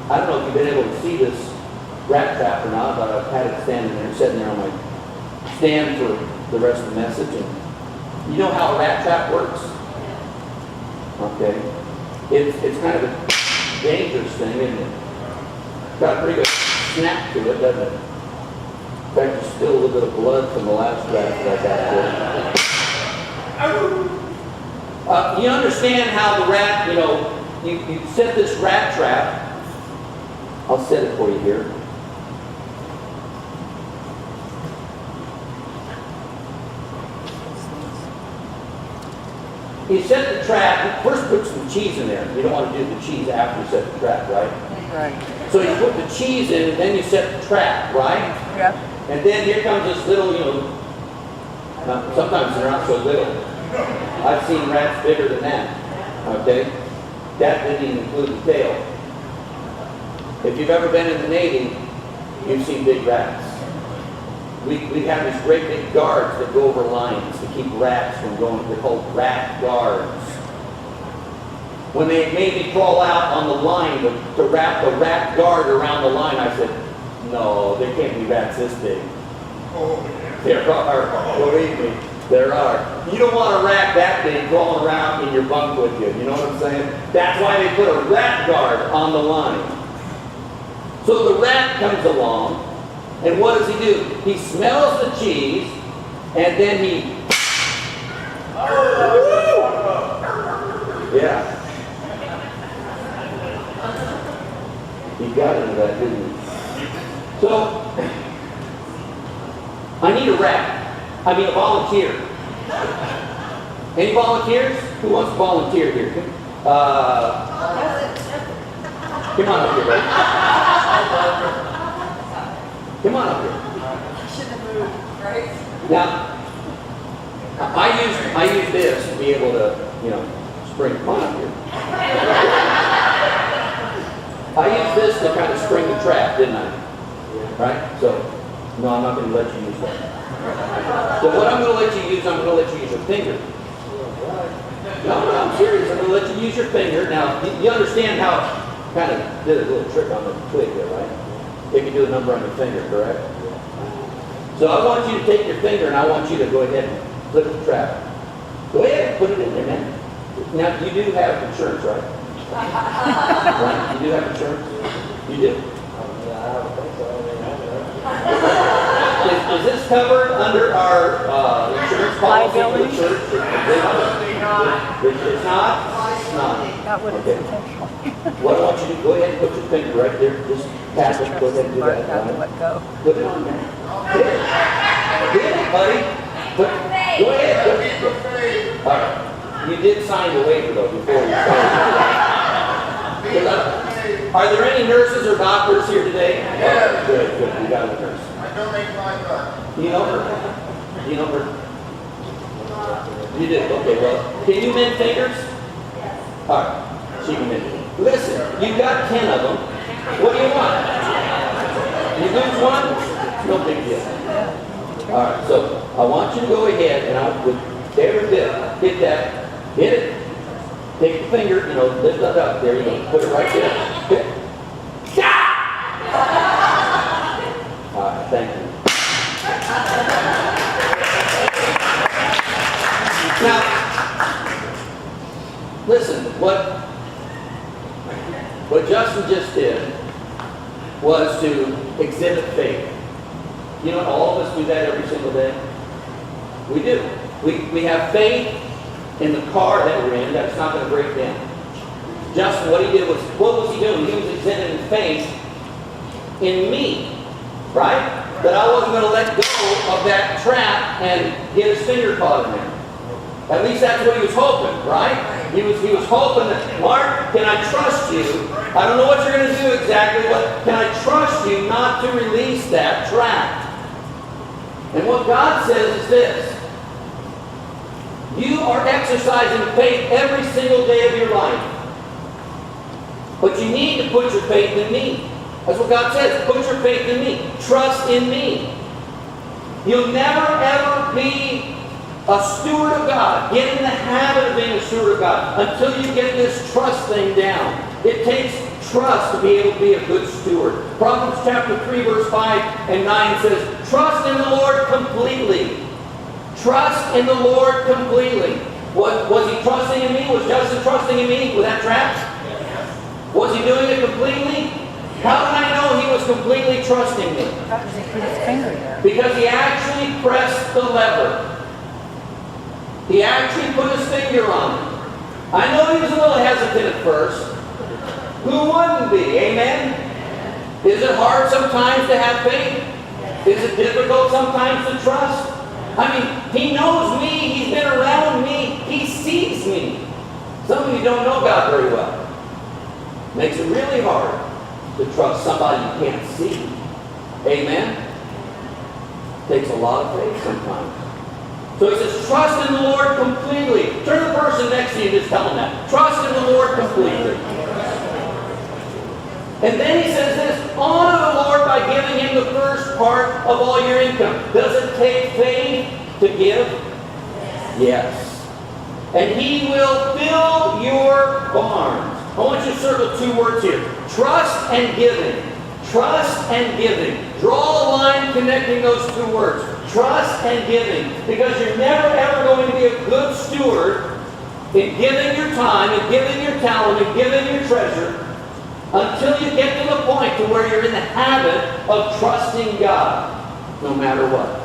I don't know if you've been able to see this rat trap or not, but I've had it standing there, sitting there on my stand for the rest of the message. And you know how a rat trap works? Okay. It's kind of a dangerous thing, isn't it? Got a pretty good snap to it, doesn't it? In fact, there's still a little bit of blood from the last rat that I got there. You understand how the rat, you set this rat trap. I'll set it for you here. You set the trap, first put some cheese in there. You don't want to do the cheese after you set the trap, right? Right. So you put the cheese in, and then you set the trap, right? Yep. And then here comes this little, sometimes they're not so little. I've seen rats bigger than that, okay? That didn't even include the tail. If you've ever been in the Navy, you've seen big rats. We have these great big guards that go over lines to keep rats from going. They're called rat guards. When they made me crawl out on the line to wrap the rat guard around the line, I said, no, there can't be rats this big. There are, believe me, there are. You don't want a rat that big crawling around in your bunk with you. You know what I'm saying? That's why they put a rat guard on the line. So the rat comes along, and what does he do? He smells the cheese, and then he... Yeah. He got into that, didn't he? So, I need a a volunteer. Any volunteers? Who wants to volunteer here? Come on up here, buddy. Come on up here. Should have moved, right? Now, I use this to be able to, spring. Come on up here. I used this to kind of spring the trap, didn't I? Right? So, no, I'm not going to let you use that. So what I'm going to let you use, I'm going to let you use your finger. No, I'm serious. I'm going to let you use your finger. Now, you understand how kind of did a little trick on the twig there, right? They can do a number on your finger, correct? So I want you to take your finger and I want you to go ahead and flip the trap. Go ahead and put it in there, man. Now, you do have insurance, right? Right? You do have insurance? You do. Is this covered under our insurance policy? Liability? It's not? It's not? That would have Okay. been intentional. What I want you to do, go ahead and put your finger right there. Just tap it. Go ahead and do that. Have to Right? let go. Put it on there. Hit it, buddy. Go ahead. All right. You did sign the waiver, though, before you started. Are there any nurses or doctors here today? Yes. Good. We got a nurse. I donate my blood. You know her? You know her? You did? Okay, well, can you mend fingers? Yes. All right. She can mend fingers. Listen, you've got 10 of them. What do you want? You lose one? No big deal. All right, so I want you to go ahead and with every bit, hit that, hit it. Take the finger, lift that up. There you go. Put it right there. Hit. All right, thank you. Now, listen, what Justin just did was to exhibit faith. All of us do that every single day. We do. We have faith in the car that we're in that's not going to break down. Justin, what he did was, what was he doing? He was exhibiting faith in me, right? That I wasn't going to let go of that trap and get his finger caught in there. At least that's what he was hoping, right? He was hoping that, Mark, can I trust you? I don't know what you're going to do exactly, but can I trust you not to release that trap? And what God says is this. You are exercising faith every single day of your life. But you need to put your faith in me. That's what God says. Put your faith in me. Trust in me. You'll never, ever be A steward of God. Get in the habit of being a steward of God until you get this trust thing down. It takes trust to be able to be a good steward. Proverbs chapter 3, verse 5 and 9 says, trust in the Lord completely. Trust in the Lord completely. Was he trusting in me? Was Justin trusting in me? Was that trapped? Was he doing it completely? How did I know he was completely trusting me? Put his finger there. Because he actually pressed the lever. He actually put his finger on it. I know he was a little hesitant at first. Who wouldn't be? Amen? Is it hard sometimes to have faith? Is it difficult sometimes to trust? I mean, he knows me. He's been around me. He sees me. Some of you don't know God very well. Makes it really hard to trust somebody you can't see. Amen? Takes a lot of faith sometimes. So he says, trust in the Lord completely. Turn to the person next to you and just tell them that. Trust in the Lord completely. And then he says this, honor the Lord by giving him the first part of all your income. Does it take faith to give? Yes. And he will fill your barns. I want you to circle two words here. Trust and giving. Trust and giving. Draw a line connecting those two words. Trust and giving. Because you're never ever going to be a good steward in giving your time, and giving your talent, and giving your treasure until you get to the point to where you're in the habit of trusting God no matter what.